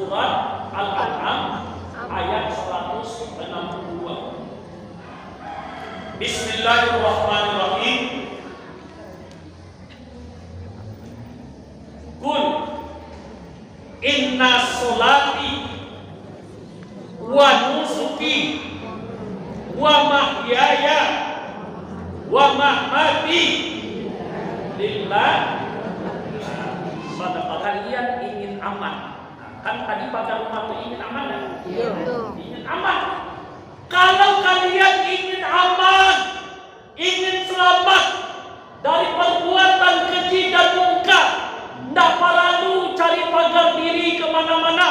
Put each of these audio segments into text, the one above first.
surat Al-An'am ayat 162. Bismillahirrahmanirrahim. Qul inna sholati wa nusuki wa mahyaya wa mamati lillah. Pada kalian ingin aman. Kan tadi pada rumah itu ingin aman kan? Ingin aman. Kalau kalian ingin aman, ingin selamat dari perbuatan keji dan mungkar, tidak perlu cari pagar diri kemana-mana.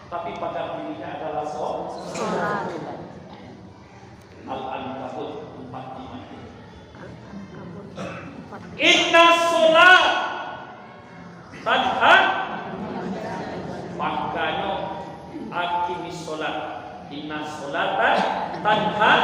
Tapi pagar dirinya adalah sholat. Al-Ankabut 45. Inna sholat tanha, makanya akimis sholat. Inna sholatan tanha.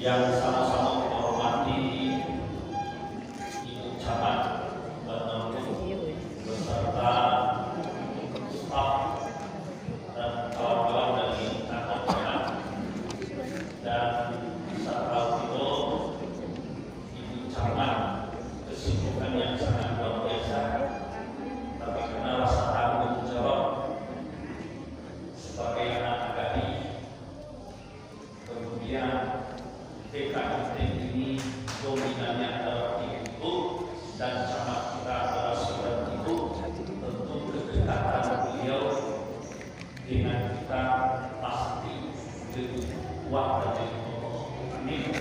Yang sama-sama kita hormati Ibu Camat beserta staf dan kawan-kawan dari kantor camat, dan serta itu Ibu Camat kesibukan yang sangat luar biasa, tapi karena rasa tanggung jawab sebagai anak gadis, kemudian PKMT ini dominannya adalah ibu dan camat kita adalah seorang ibu. Tentu kedekatan beliau dengan kita pasti lebih kuat dari Allah. Amin.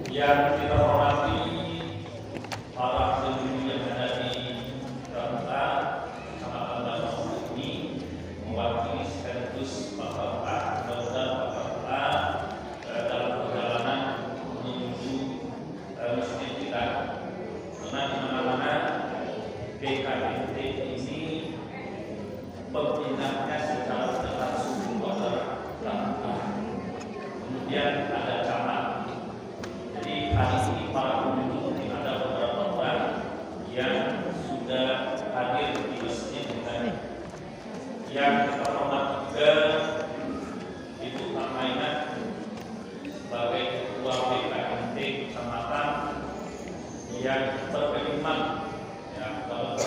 Yang kita hormati para penduduk yang ada di Jakarta, Kecamatan Danau ini mewakili sekaligus Bapak dan dalam perjalanan menuju masjid kita. Karena di mana-mana PKMT ini pembinaannya secara tidak langsung adalah Jakarta. Kemudian ada camat. Jadi hari ini para penduduk ini ada beberapa orang yang sudah hadir di masjid kita. Yang kita hormati juga Ibu Aminah sebagai ketua PKMT kecamatan yang berkeiman, ya, kalau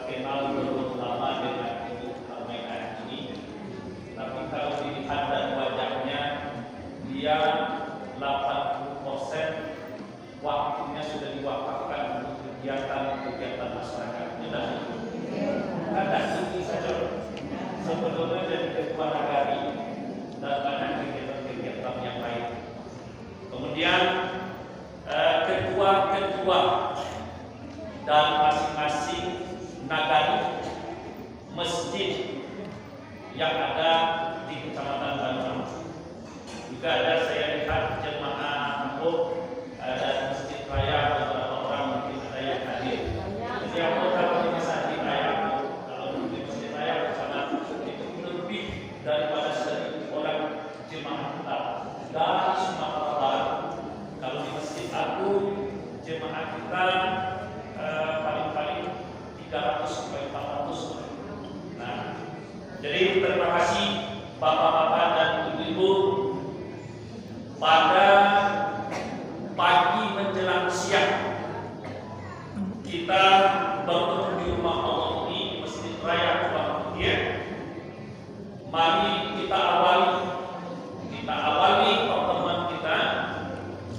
kenal belum lama dengan Ibu Aminah ini, tapi kalau dilihat dari wajahnya, dia 80% waktunya sudah diwakafkan untuk kegiatan masyarakat. Ada ini saja sebelumnya jadi ketua nagari dan banyak kegiatan yang lain. Kemudian ketua-ketua dan masing-masing nagari masjid yang ada di Kecamatan Danau. Juga ada saya lihat jemaah kampung dari Masjid Raya, beberapa orang mungkin ada yang hadir. Jadi anggota Masjid Raya, kalau di Masjid Raya bersama itu lebih daripada 1.000 orang jemaah kita dari Sumatera Barat. Kalau di Masjid Agung jemaah kita paling-paling 300 sampai 400. Nah, jadi terima kasih Bapak-bapak dan Ibu-ibu. Pada pagi menjelang siang kita bertemu di rumah Allah ini, Masjid Raya Kuala Mutia, Mari kita awali pertemuan kita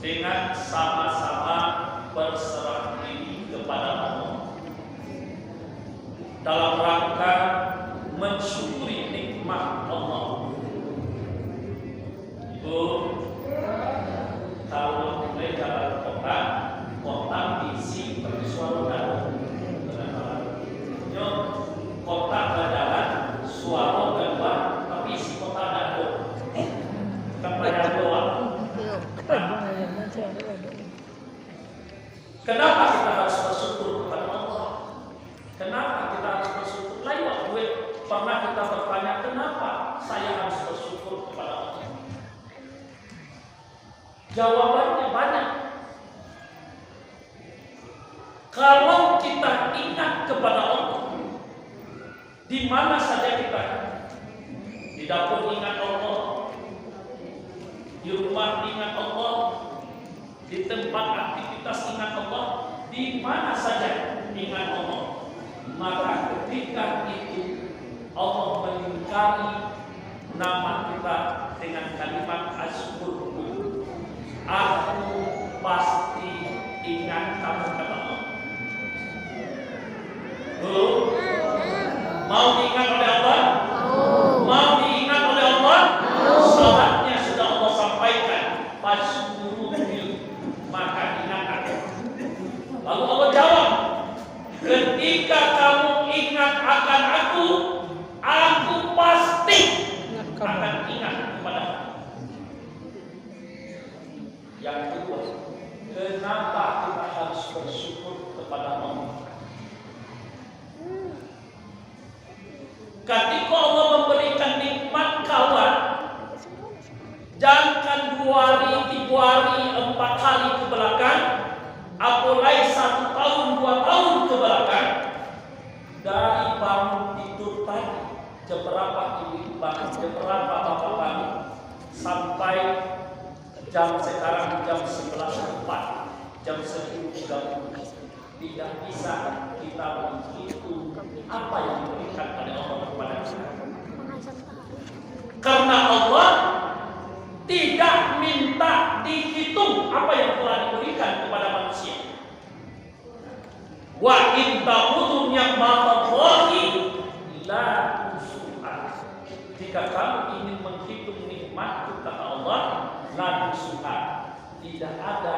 dengan sama-sama berserah diri kepada Allah dalam rangka mensyukuri nikmat Allah. Itu kalau mulai jalan kota diisi bersuara dan kota berjalan suara kedua tapi isi kota ada kepada doa. Kenapa kita harus bersyukur kepada Allah? Kenapa kita harus bersyukur? Lewat duit pernah kita bertanya, kenapa saya harus bersyukur kepada Allah? Jawabannya banyak. Kalau kita ingat kepada Allah, di mana saja kita, di dapur ingat Allah, di rumah ingat Allah, di tempat aktivitas ingat Allah, di mana saja ingat Allah, maka ketika itu Allah melingkari nama kita dengan kalimat asyukur. Aku pasti ingat kamu kata Allah. Mau diingat oleh Allah? Mau diingat oleh Allah? Syaratnya sudah Allah sampaikan. Fasykuruni, maka ingat aku. Lalu Allah jawab, ketika kamu ingat akan aku pasti akan ingat kepada aku. Yang kedua, kenapa kita harus bersyukur kepada Allah? Ketika Allah memberikan nikmat kawan, jangan 2 hari, 3 hari, 4 hari ke belakang, apalagi 1 tahun, 2 tahun ke belakang, dari bangun tidur pagi, jam berapa ibu bangun, jam berapa bapak bangun, sampai jam sekarang jam 11.04, jam 10.30, tidak bisa kita menghitung apa yang diberikan oleh Allah kepada kita. Karena Allah tidak minta dihitung apa yang telah diberikan kepada manusia. Wa in ta'udhu ni'matallahi la tuhsuha. Jika kamu ingin menghitung nikmat kata Allah, la tuhsuha, tidak ada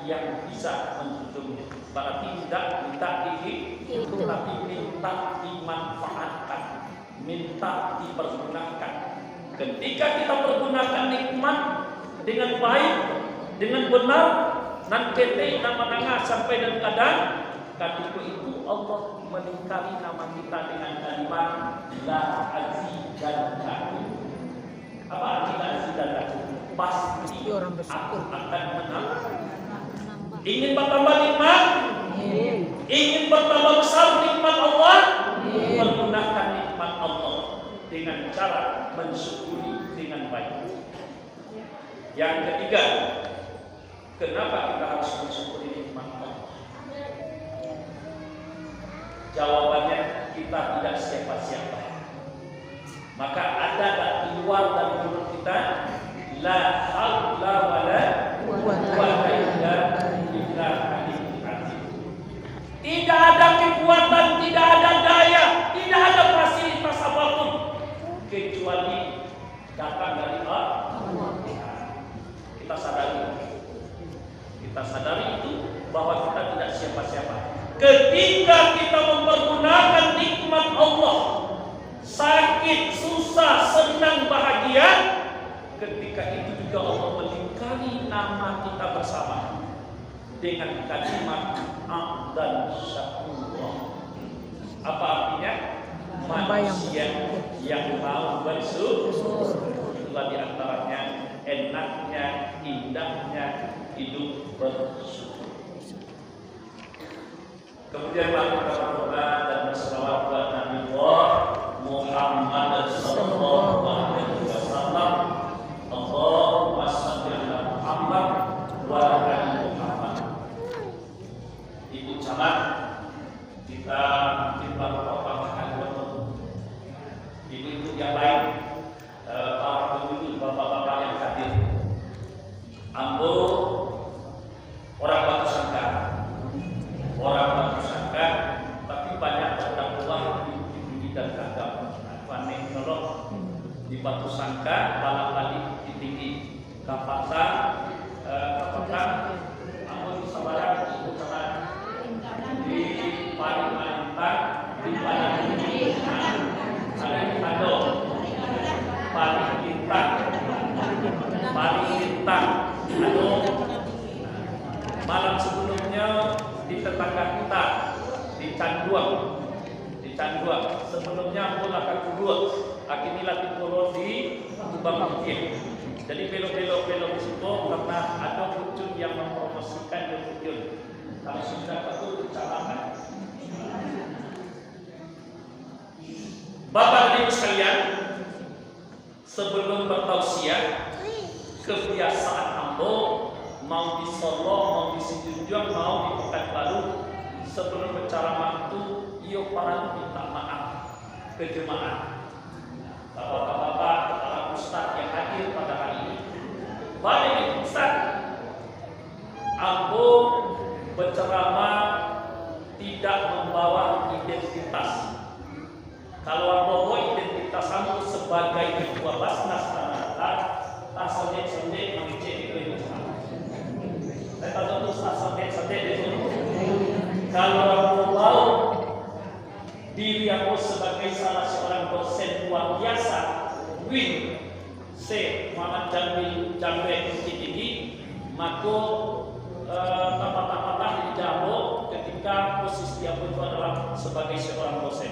yang bisa menghitungnya. Berarti tidak minta dihitung, tapi minta dimanfaatkan, minta dipergunakan. Ketika kita pergunakan nikmat dengan baik, dengan benar, nanti nama sampai dan kadang, ketika itu Allah melingkari nama kita dengan kalimat la azidannakum. Apa arti la azidannakum? Pasti aku akan menambah. Ingin bertambah nikmat? Ingin bertambah besar nikmat Allah? Pergunakan nikmat Allah dengan cara mensyukuri dengan baik. Yang ketiga, kenapa kita harus mensyukuri nikmat Allah? Jawabannya, kita tidak siapa-siapa. Maka ada di luar dari mulut kita, la haula wala quwwata illa billah. Tidak ada kekuatan, tidak ada daya, tidak ada fasilitas apapun kecuali datang dari Allah. Kita sadari itu bahwa kita tidak siapa-siapa. Ketika kita mempergunakan nikmat Allah, sakit, susah, senang, bahagia, ketika itu juga Allah melingkari nama kita bersama dengan kalimat dan syakurullah. Apa artinya? Manusia yang mau bersyukur. Itulah diantaranya enaknya, indahnya hidup bersyukur. Kemudian mari kita berdoa dan berselawat kepada Nabi Muhammad sallallahu alaihi wasallam. Allahumma shalli ala Muhammad wa ala ali Muhammad. Ibu camat, kita baru pertama kali bertemu. Ibu yang lain di Batu Sangka, Balapadi tinggi, Kapatan, Ambon Sabarang, di Paling Malintang, di Paling Tinggi, ada di Pado, Paling Lintang, aduh, malam sebelumnya di tetangga kita di Canduang, sebelumnya bola kedua, akhirnya Tipolo di Kubang Bukit. Jadi belok di situ karena ada kucing yang mempromosikan kucing. Kalau sudah itu kecelakaan. Bapak dan Ibu sekalian, sebelum bertausiah, kebiasaan Ambo mau di Solo, mau di Situjuang, mau di Pekanbaru, sebelum berceramah itu iyo para minta maaf ke jemaah, bapak-bapak, kepala ustaz yang hadir pada hari ini. Baik ustaz, Ambo berceramah tidak membawa identitas. Kalau Ambo bawa identitas Ambo sebagai ketua Basnas Tanah tak sondek mengecek itu. Saya tahu tu sondek itu. Kalau Ambo bawa diri aku sebagai salah seorang dosen luar biasa, Win C. Muhammad Jamil tinggi, maka tempat-tempat di Jambo ketika posisi aku itu adalah sebagai seorang dosen.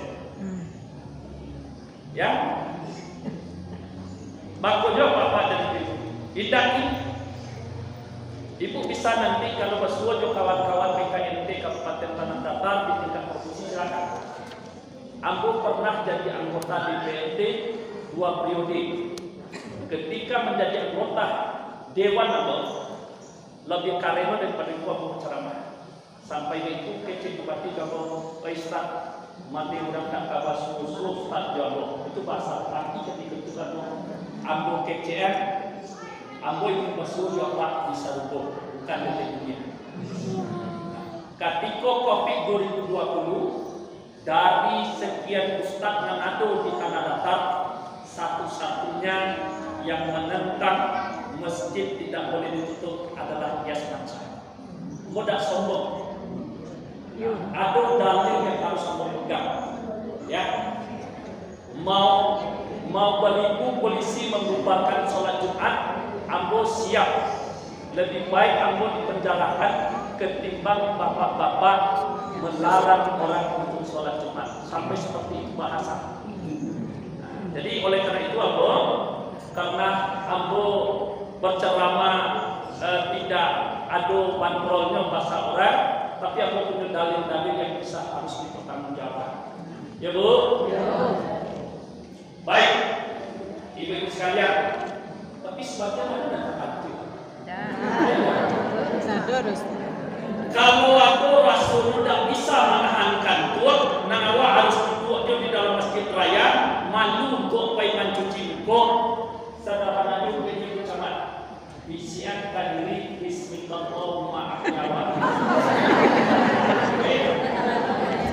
Ya, makanya Bapak dan Ibu, idaki Ibu bisa nanti kalau bersuara kawan-kawan PKNT Kabupaten Tanah Datar di tingkat provinsi silakan. Ambo pernah jadi anggota DPRD 2 periode. Ketika menjadi anggota Dewan Ambo lebih karema daripada gua mau ceramah. Sampai itu kecil bupati Jambo Ustaz mati udah tak kabar suruh tak jawab itu bahasa arti ketika itu kan Ambo KCM Ambo itu bersuruh jawab bisa rubuh bukan dari dunia. Ketika Covid 2020 dari sekian ustaz yang ada di Tanah Datar, satu-satunya yang menentang masjid tidak boleh ditutup adalah Yas Mansa. Mudah sombong. Ada dalil yang harus Ambo pegang. Ya, mau beribu polisi membubarkan sholat Jumat, Ambo siap. Lebih baik Ambo dipenjarakan ketimbang bapak-bapak melarang orang untuk sholat Jumat. Sampai seperti itu bahasa. Jadi oleh karena itu karena Ambo berceramah tidak ada bandrolnya bahasa orang, tapi Ambo punya dalil-dalil yang bisa harus dipertanggungjawabkan. Ya Bu? Ya. Baik, Ibu-ibu sekalian. Tapi sebagian ada yang terbantu. Kalau aku Rasul tidak bisa menahan kantor, Nanawa harus duduknya di dalam masjid raya, malu untuk paiman cuci muka. Sederhana juga ini ucapan. Bisiankan diri Bismillahirrahmanirrahim.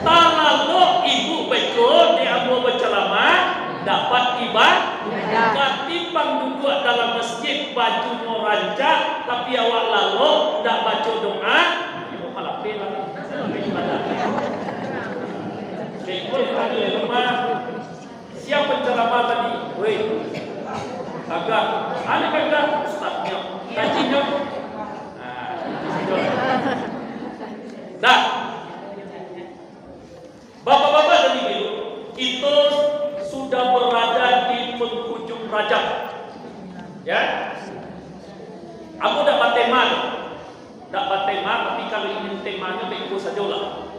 Kalau ibu bekor di Ambo berceramah dapat ibadah. Ketimbang duduk dalam masjid bajunya rancak tapi awak lalu tak baca doa, ibu malah pelang. Bekor ada lemah. Siapa penceramah tadi? Woi, agak, ada kagak ustaznya, kajinya. Nah, bapak-bapak dan ibu, itu sudah berada di penghujung rajab. Ya, aku dapat tema, tapi kalau ingin temanya begitu sajalah.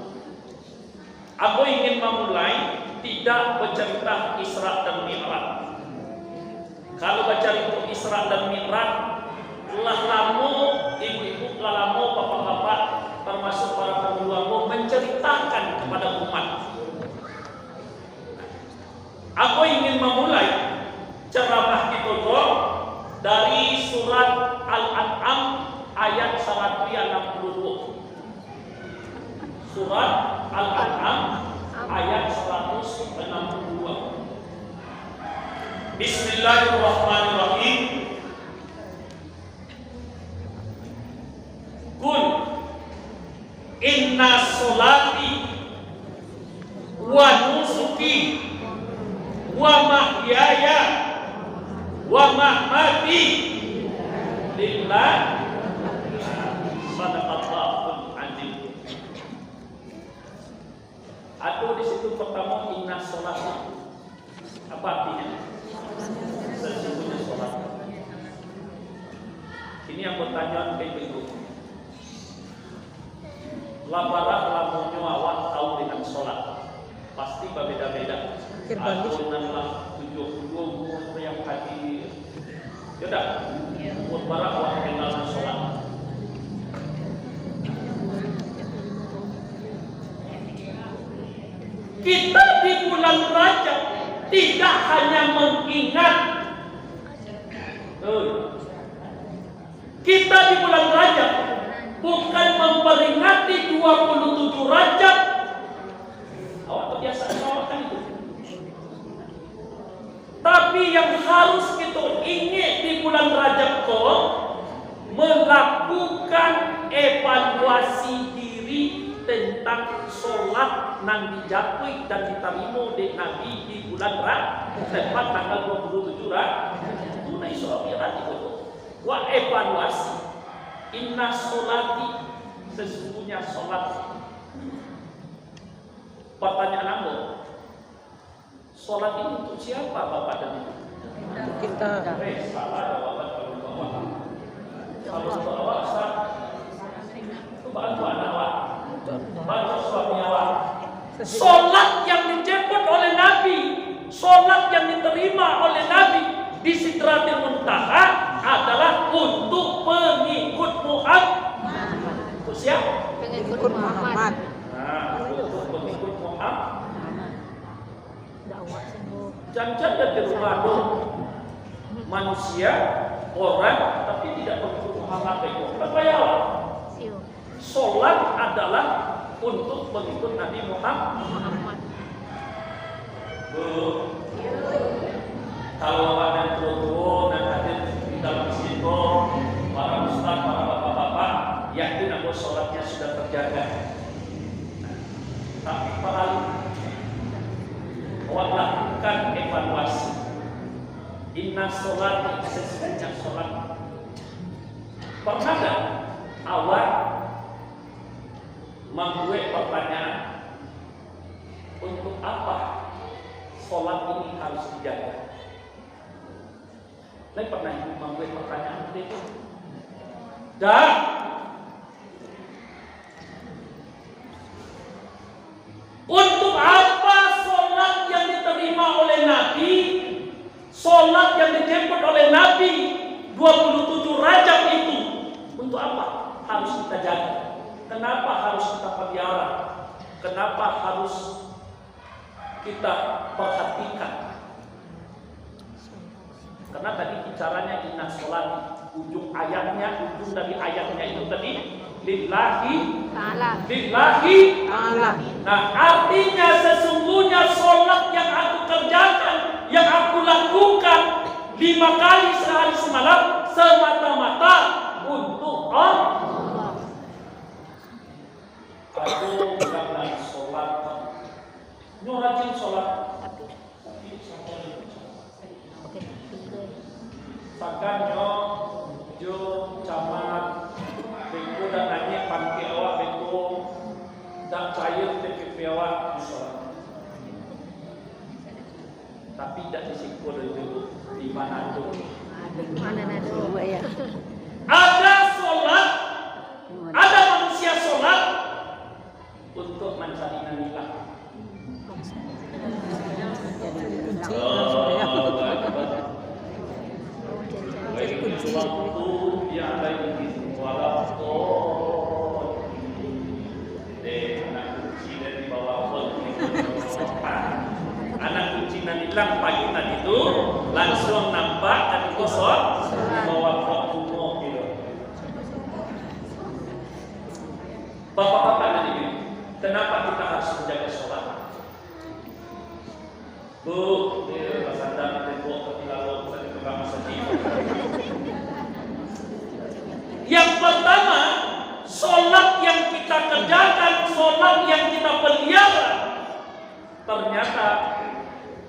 Aku ingin memulai tidak bercerita Isra dan Mi'raj. Kalau bercerita Isra dan Mi'raj, telah lama ibu-ibu, telah lama bapak-bapak, termasuk para penduduk menceritakan kepada umat. Aku ingin memulai ceramah kita dari surat Al-An'am ayat 162. Surat Al-An'am ayat 162. Bismillahirrahmanirrahim. Qul inna sholati wa nusuki wa mahyaya wa mamati lillahi. Sadaqallahul azim. Atau di situ pertama inna sholati. Apa artinya? Sesungguhnya sholat. Ini yang bertanya begitu. Labarah lamunnya awak tahu dengan sholat, pasti berbeda-beda. Atunanlah 70 yang hadir. Sudah. Labarah awak kenal sholat. Kita di bulan Rajab tidak hanya mengingat, kita di bulan Rajab bukan memperingati 27 Rajab. Awak kebiasaan melakukan itu. Tapi yang harus kita ingat di bulan Rajab itu melakukan evaluasi diri tentang sholat nang dijatuhi dan diterima di Nabi di bulan Rajab tepat tanggal 27 Rajab. Tunai sholat itu. Wa evaluasi. Inna sholati, sesungguhnya sholat. Pertanyaan Anda, sholat ini untuk siapa Bapak dan Ibu? Kita. Salah Bapak kalau untuk awak sah, itu bantu anak awak, bantu suami awak. Sholat yang dijemput oleh Nabi, sholat yang diterima oleh Nabi di Sidratil Muntaha adalah untuk pengikut Muhammad. Untuk siapa? Pengikut Muhammad. Nah, untuk pengikut Muhammad. Jangan dari rumah manusia, orang, tapi tidak pengikut Muhammad itu. Apa ya? Sholat adalah untuk pengikut Nabi Muhammad. Kalau ada tua dan hadir di dalam situ, para ustaz, para bapak-bapak, yakin bahwa sholatnya sudah terjaga. Tapi perlu awak lakukan evaluasi. Inna sholat, sesungguhnya sholat. Pernah tak awak membuat pertanyaan, untuk apa sholat ini harus dijaga? Saya pernah membuat pertanyaan itu. Dan untuk apa sholat yang diterima oleh Nabi, sholat yang dijemput oleh Nabi 27 Rajab itu, untuk apa harus kita jaga? Kenapa harus kita pelihara? Kenapa harus kita perhatikan? Karena tadi bicaranya inna sholat, ujung ayatnya, ujung dari ayatnya itu tadi lillahi ta'ala. Nah, artinya sesungguhnya sholat yang aku kerjakan, yang aku lakukan 5 kali sehari semalam semata-mata untuk Allah. Aku bukanlah sholat, rajin sholat. Sakannya jo camat bengko dan nanya panti awak bengko dan cair TPP awak sholat. Tapi tidak disikul itu di mana tu? Ada sholat, ada manusia sholat untuk mencari namilah. Waktu yang baik walaupun anak kunci dari bawah anak kunci nanti hilang pagi tadi itu langsung nampak dan kosong bawa waktu gitu. Bapak-bapak dan ibu, kenapa kita harus menjaga sholat? Bu, ini pasandang tembok ketilalu saya tukang sedih. Yang pertama, sholat yang kita kerjakan, sholat yang kita pelihara, ternyata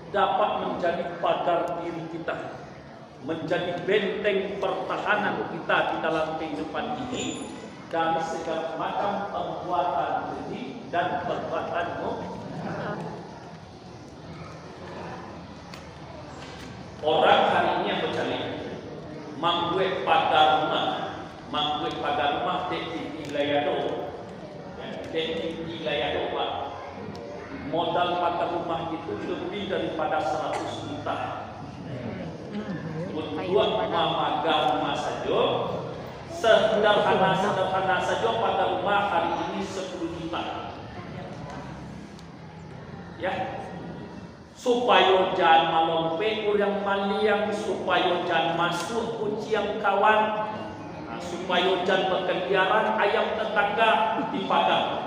dapat menjadi pagar diri kita, menjadi benteng pertahanan kita di dalam kehidupan ini dari segala macam perbuatan keji dan perbuatan mungkar. Orang hari ini yang bercari membuat pagar rumah di wilayah Pak. Modal pagar rumah itu lebih daripada 100 juta. Buat pagar rumah saja, sederhana saja pagar rumah hari ini 10 juta. Ya. Supaya jangan malompe yang maliang, supaya jangan masuk kunci yang kawan, supaya jangan berkeliaran ayam tetangga dipagar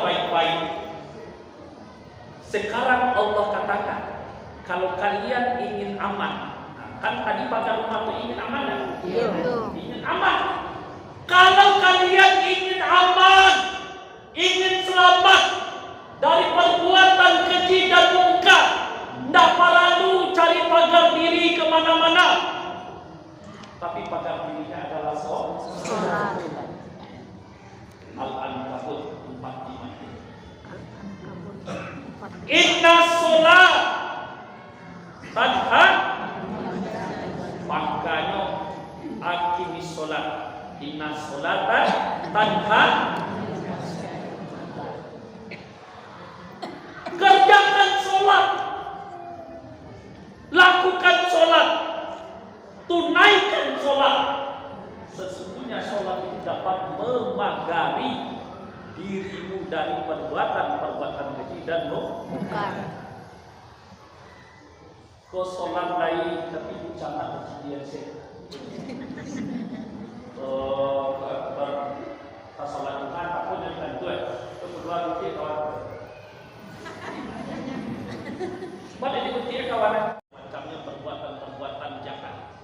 baik-baik. Sekarang Allah katakan, kalau kalian ingin aman, kan tadi pagar rumah itu ingin aman kan? Iya. Ingin aman. Kalau kalian ingin aman, ingin selamat dari perbuatan keji dan mungkar, tidak perlu cari pagar diri kemana-mana. Tapi pagar dirinya adalah sholat. Al-Ankabut 45. Inna sholat tanha, makanya akimi sholat. Inna sholatan tanha. Kerjakan sholat, lakukan sholat, tunaikan sholat. Sesungguhnya sholat itu dapat memagari dirimu dari perbuatan keji dan mungkar. Kau sholat lain tapi jangan kejadian sih. Pas sholat Jumat apapun yang tentu kedua bukti kawan. Pada dibuktikan kawan macamnya perbuatan jahat.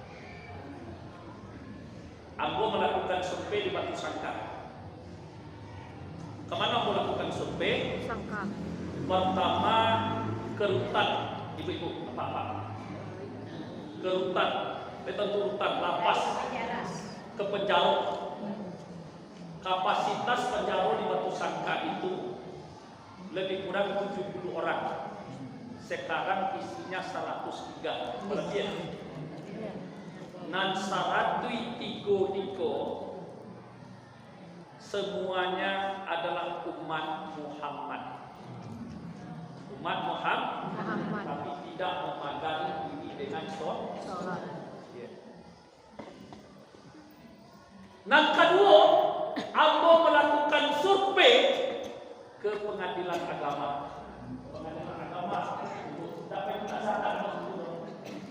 Ambo melakukan survei di Batu Sangkar. Kemana Ambo melakukan survei? Sangkar. Pertama ke Rutan, ibu-ibu, bapak. Ke Rutan, tentu Rutan, lapas, ke Penjaro. Kapasitas Penjaro di Batu Sangkar itu lebih kurang 70 orang. Sekarang isinya 103. Berarti ya? Nan 103 semuanya adalah umat Muhammad. Umat Muhammad. Tapi tidak memagari diri dengan sholat. Yang kedua, Ambo melakukan survei ke pengadilan agama. Pengadilan agama dapat dilaksanakan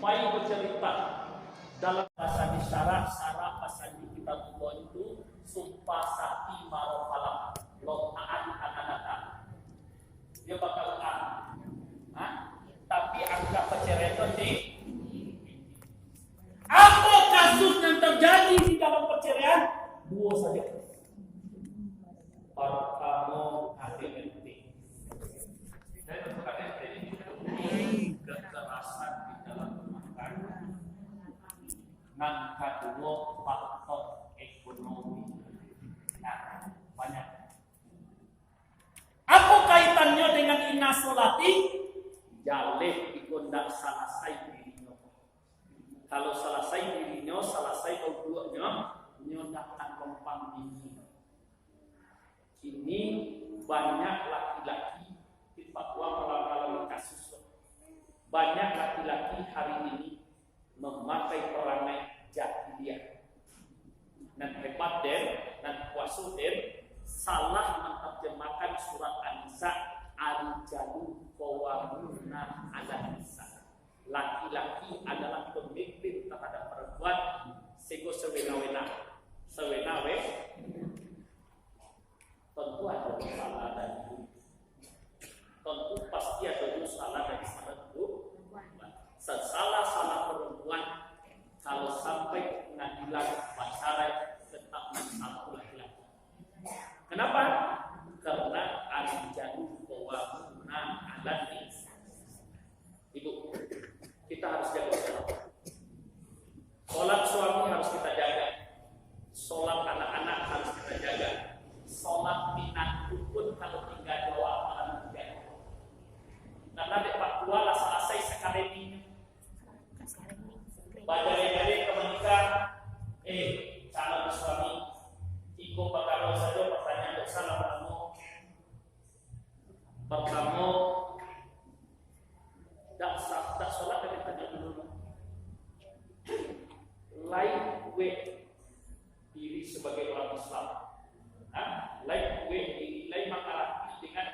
baik bercerita dalam bahasa syarat pasal di kitab Allah itu sumpah sakti marofalah lotaan anak-anak. Dia bakal tapi angka perceraian di apa kasus yang terjadi di dalam perceraian? 2 saja. Pertama ADMT. Dan bukan ini kekerasan di dalam rumah tangga. Yang kedua faktor ekonomi. Nah, banyak. Apa kaitannya dengan inna sholati? Jaleh ikondak selesai dirinya. Kalau selesai dirinya, selesai keduanya, nyondakan lompang ini. Ini banyak laki-laki di Papua melalui kasus. Banyak laki-laki hari ini memakai perangai jahiliyah. Dan hebat dan kuasa salah menerjemahkan surat An-Nisa Ar-Rijalu qawwamuna 'alan nisa. Laki-laki adalah pemimpin terhadap perempuan sego sewena-wena. Tentu ada salah dan tentu pasti ada salah dan tak sholat dari tanya dulu. Lightweight diri sebagai orang Islam. Lightweight diri, lain makalah dengan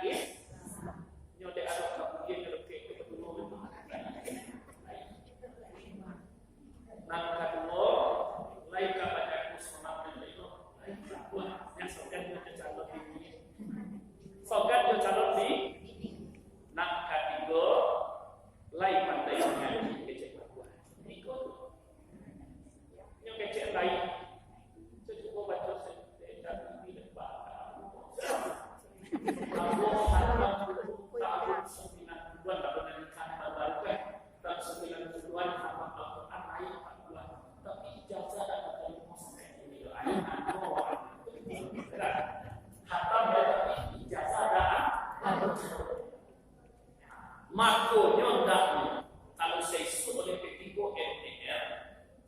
nyodek ada kemudian ke kedua. Nang kedua, lain kepada aku semangat dan itu. Wah, yang sogan dia calon di. Sogan dia calon di. Nang ketiga, lain pandai menyanyi kecek aku. Ikut. Yang kecek lain. Cukup baca saya di depan. Aku tahun 9 bulan tak pernah nikah baru kan. Tahun 9 bulan apa Al-Quran ayat 42. Tapi ijazah tak ada dari Muslim ini loh. Ayat hatam ya tapi ijazah ada. Makonya ndaknya kalau saya suruh oleh P3 MPR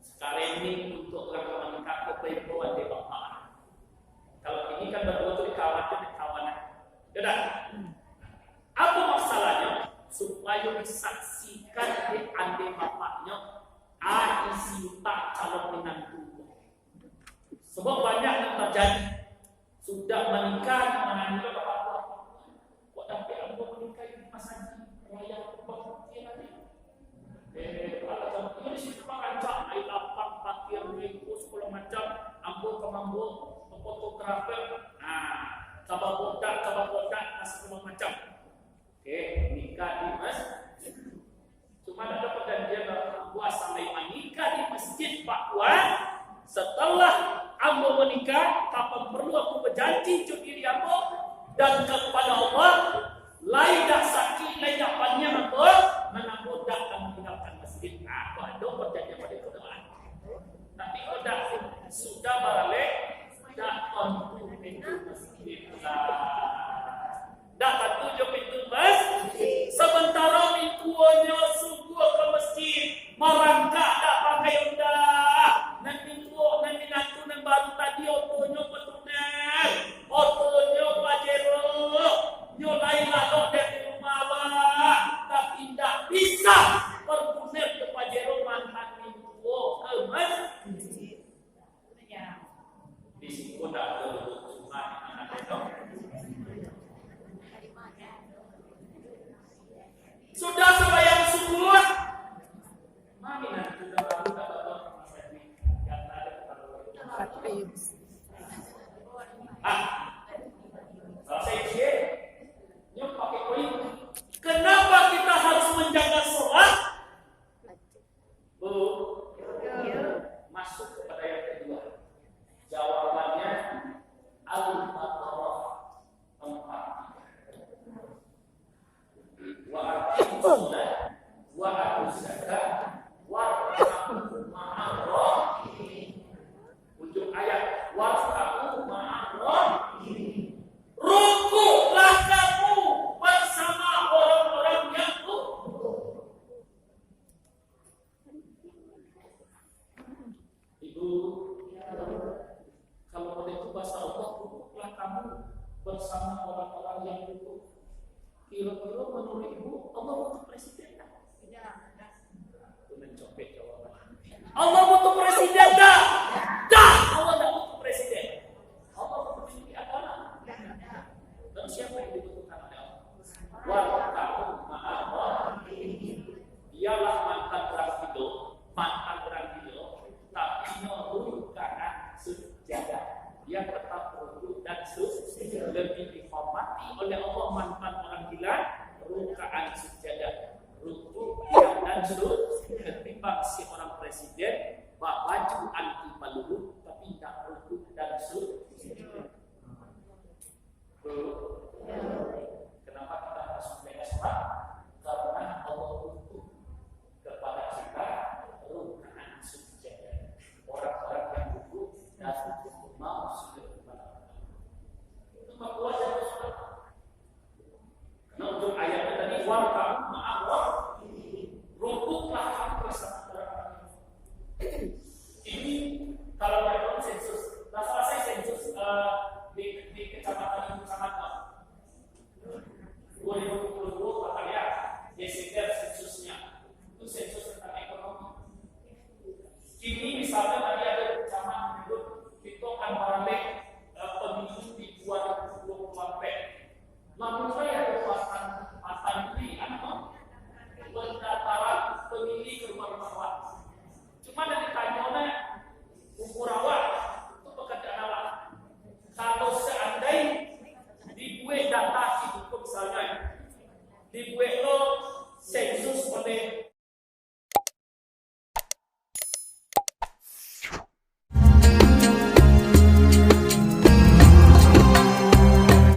sekarang ini untuk orang menikah ke perempuan di bapak. Kalau ini kan berdua itu kawan. Yaudah. Apa masalahnya? Supaya disaksikan di ande bapaknya isi tak calon menantu. Sebab banyak yang terjadi sudah menikah menantu bapak. Kok dapat aku menikah di masa raya pembuktian ini? Kalau ini sih cuma rancang air lapang parkir ribu 10 macam ambil kemambu fotografer. Cabang bodak masih 10 macam. Oke, nikah di masjid. Cuma ada perjanjian dalam puasa menikah di masjid Pak Wan. Setelah ambo menikah, kapan perlu aku berjanji untuk diri ambo dan kepada Allah, lain dah sakit, lain dah panjang ambo, menambo dah akan meninggalkan masjid. Ada perjanjian pada Quran. Tapi kalau sudah balik, dah tentu pintu masjid lah. Dah tentu pintu masjid. Sementara pintunya sungguh ke masjid, merangkak dah pakai undah. Nanti nanti baru tadi otonya betunan, otonya pajero, nyolai lah dari rumah lah, tapi tidak bisa berpuner ke pajero mantan pintu ke masjid. Di sini pun dah ada rumah sudah sembahyang subuh, mami nanti sudah baru dapat selesai dia nyok pakai koin. Kenapa kita harus menjaga sholat? Bu, masuk kepada yang kedua. Jawabannya al-baqarah 4. Wa aqimus shalah wa atuz zakat warka'u ma'ar. Ujung ayat warka'u ma'ar. Rukuklah kamu bersama orang-orang yang rukuk. Ibu, kalau pada itu bahasa Allah, rukuklah kamu bersama orang-orang yang rukuk. Kira-kira menurut ibu, Allah butuh presiden tak? Itu mencopet jawaban. Allah butuh presiden tak? Tak, Allah tak butuh presiden. Allah butuh pemimpin agama. Dan siapa yang dibutuhkan oleh Allah? Warka'u ma'ar. Dialah mantan perang hidup, tapi merukakan sujadah. Dia tetap rukuk dan sujud, lebih dihormati oleh Allah mantan orang gila, rukaan sujadah, rukuk dan sujud ketimbang si orang presiden baju anti peluru tapi tak rukuk dan sujud. Kenapa kita harus membaca surat? Karena Allah butuh kepada kita rukaan sujadah. Orang-orang yang rukuk dan mau sujud kepada Allah. Itu kuat dan surat. Karena untuk ayatnya tadi warka'u ma'ar. Rukuk 51